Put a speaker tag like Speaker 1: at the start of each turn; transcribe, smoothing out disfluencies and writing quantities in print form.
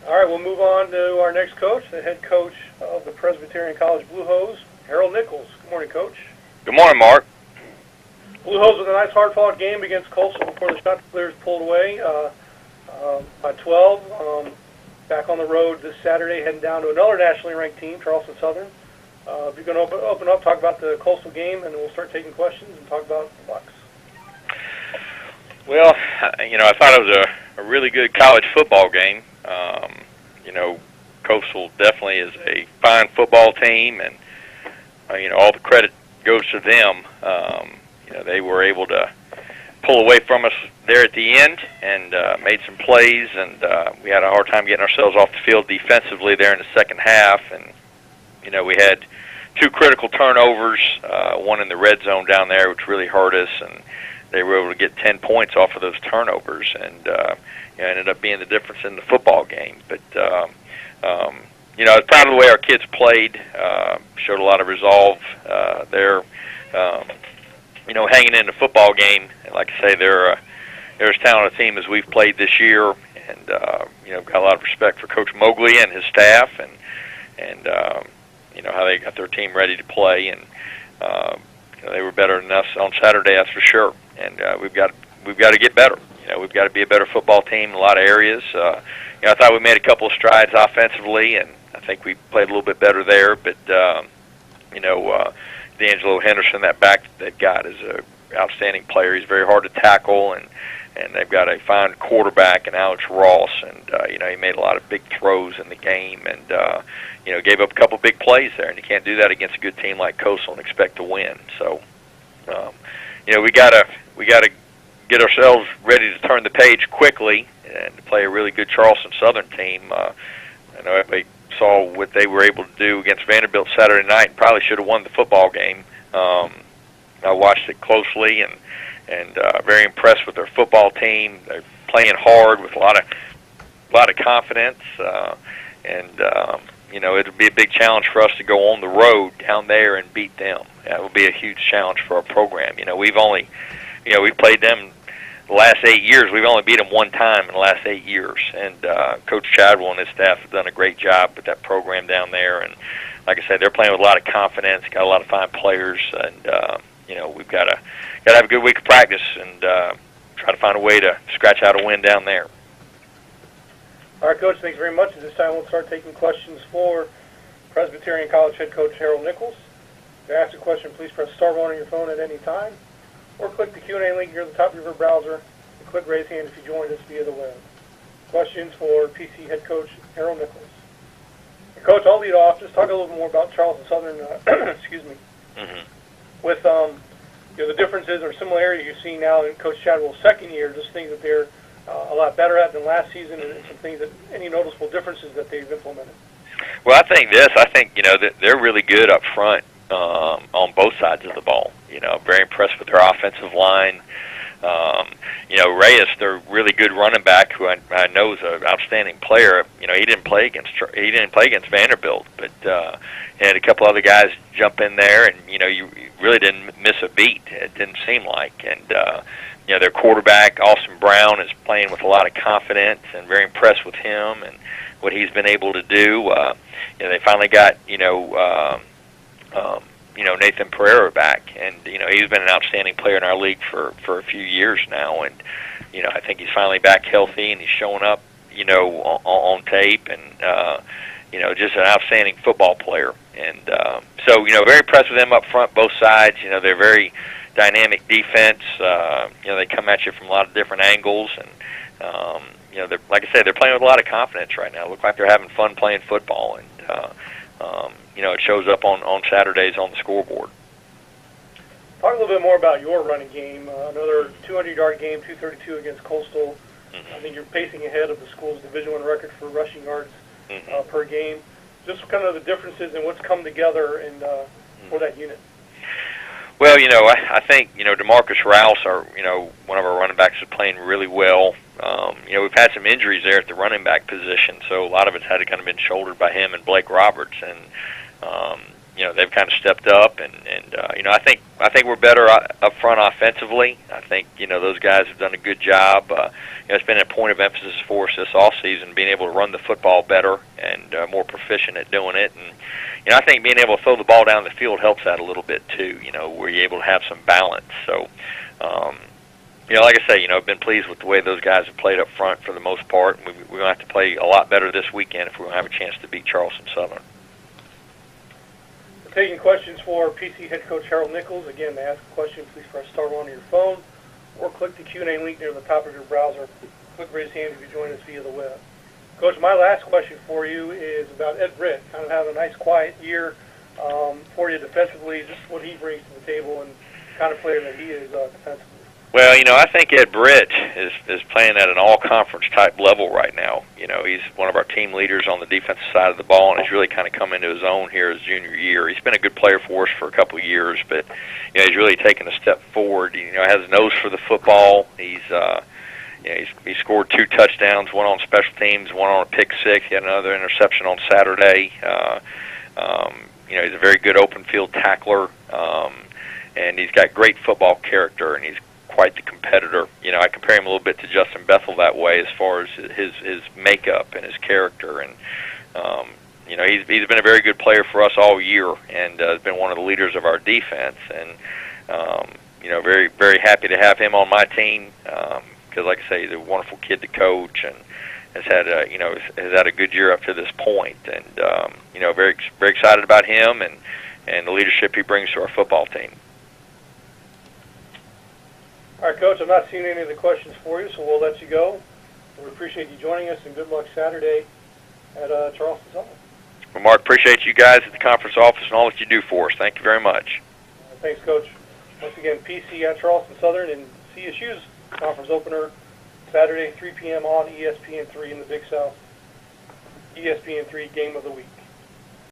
Speaker 1: All right, we'll move on to our next coach, the head coach of the Presbyterian College Blue Hose, Harold Nichols. Good morning, Coach.
Speaker 2: Good morning, Mark.
Speaker 1: Blue Hose with a nice hard-fought game against Coastal before the Chanticleers pulled away by 12. Back on the road this Saturday, heading down to another nationally ranked team, Charleston Southern. If you're going to open up, talk about the Coastal game, and then we'll start taking questions and talk about the Bucks.
Speaker 2: Well, I thought it was a really good college football game. Coastal definitely is a fine football team, and all the credit goes to them. They were able to pull away from us there at the end and made some plays, and we had a hard time getting ourselves off the field defensively there in the second half. And we had two critical turnovers, one in the red zone down there, which really hurt us, and they were able to get 10 points off of those turnovers, and ended up being the difference in the football game. But I was proud of the way our kids played. Showed a lot of resolve there. Hanging in the football game. And like I say, they're as talented a team as we've played this year, and got a lot of respect for Coach Mowgli and his staff, and how they got their team ready to play, and they were better than us on Saturday, that's for sure. And we've got to get better. We've got to be a better football team in a lot of areas. I thought we made a couple of strides offensively, and I think we played a little bit better there. But D'Angelo Henderson, that back that they've got, is an outstanding player. He's very hard to tackle, and they've got a fine quarterback in Alex Ross, and he made a lot of big throws in the game, and gave up a couple big plays there, and you can't do that against a good team like Coastal and expect to win. So we gotta get ourselves ready to turn the page quickly and to play a really good Charleston Southern team. I know everybody saw what they were able to do against Vanderbilt Saturday night, and probably should have won the football game. I watched it closely, and very impressed with their football team. They're playing hard with a lot of confidence, it'll be a big challenge for us to go on the road down there and beat them. That will be a huge challenge for our program. We've played them the last 8 years. We've only beat them one time in the last 8 years, and Coach Chadwell and his staff have done a great job with that program down there. And like I said, they're playing with a lot of confidence, got a lot of fine players, and we've got to have a good week of practice and try to find a way to scratch out a win down there.
Speaker 1: All right, Coach, thanks very much. At this time, we'll start taking questions for Presbyterian College head coach Harold Nichols. To ask a question, please press *1 on your phone at any time, or click the Q&A link here at the top of your browser and click raise hand if you joined us via the web. Questions for PC head coach Harold Nichols. And Coach, I'll lead off. Just talk a little bit more about Charleston Southern. Excuse me.
Speaker 2: Mm-hmm.
Speaker 1: With the differences or similarities you see now in Coach Chadwell's second year, just things that they're a lot better at than last season, and some things that any noticeable differences that they've implemented.
Speaker 2: Well, I think that they're really good up front on both sides of the ball. Very impressed with their offensive line. Reyes, their really good running back, who I know is an outstanding player. He didn't play against Vanderbilt, but he had a couple other guys jump in there, and you really didn't miss a beat. It didn't seem like, and their quarterback Austin Brown is playing with a lot of confidence, and very impressed with him and what he's been able to do. They finally got Nathan Pereira back, and he's been an outstanding player in our league for a few years now, and I think he's finally back healthy, and he's showing up on tape, and just an outstanding football player. And so very impressed with them up front, both sides. They're very dynamic defense. They come at you from a lot of different angles, and they're, like I said, they're playing with a lot of confidence right now. Look like they're having fun playing football, and it shows up on Saturdays on the scoreboard.
Speaker 1: Talk a little bit more about your running game. Another 200-yard game, 232 against Coastal.
Speaker 2: Mm-hmm.
Speaker 1: I think you're pacing ahead of the school's Division I record for rushing yards per game. Just kind of the differences and what's come together for that unit.
Speaker 2: Well, I think DeMarcus Rouse, one of our running backs, is playing really well. We've had some injuries there at the running back position, so a lot of it's had to kind of been shouldered by him and Blake Roberts, and they've kind of stepped up, and I think we're better up front offensively. I think those guys have done a good job. It's been a point of emphasis for us this off season, being able to run the football better and more proficient at doing it. And I think being able to throw the ball down the field helps that a little bit too. Where you're able to have some balance. So. Like I say, I've been pleased with the way those guys have played up front for the most part. We're going to have to play a lot better this weekend if we're going to have a chance to beat Charleston Southern.
Speaker 1: We're taking questions for PC head coach Harold Nichols. Again, to ask a question, please press star one on your phone or click the Q&A link near the top of your browser. Click raise hand if you join us via the web. Coach, my last question for you is about Ed Britt. Kind of having a nice, quiet year for you defensively, just what he brings to the table and the kind of player that he is defensively.
Speaker 2: Well, I think Ed Britt is playing at an all-conference type level right now. He's one of our team leaders on the defensive side of the ball, and he's really kind of come into his own here his junior year. He's been a good player for us for a couple of years, but he's really taken a step forward. Has a nose for the football. He scored 2 touchdowns, one on special teams, one on a pick six. He had another interception on Saturday. He's a very good open field tackler, and he's got great football character, and he's quite the competitor. I compare him a little bit to Justin Bethel that way as far as his makeup and his character. And he's been a very good player for us all year, and has been one of the leaders of our defense. And very very happy to have him on my team because, like I say, he's a wonderful kid to coach and has had a good year up to this point. And very very excited about him and the leadership he brings to our football team.
Speaker 1: All right, Coach, I'm not seeing any of the questions for you, so we'll let you go. We appreciate you joining us, and good luck Saturday at Charleston Southern.
Speaker 2: Well, Mark, appreciate you guys at the conference office and all that you do for us. Thank you very much.
Speaker 1: Thanks, Coach. Once again, PC at Charleston Southern and CSU's conference opener Saturday, 3 p.m. on ESPN3 in the Big South. ESPN3 Game of the Week.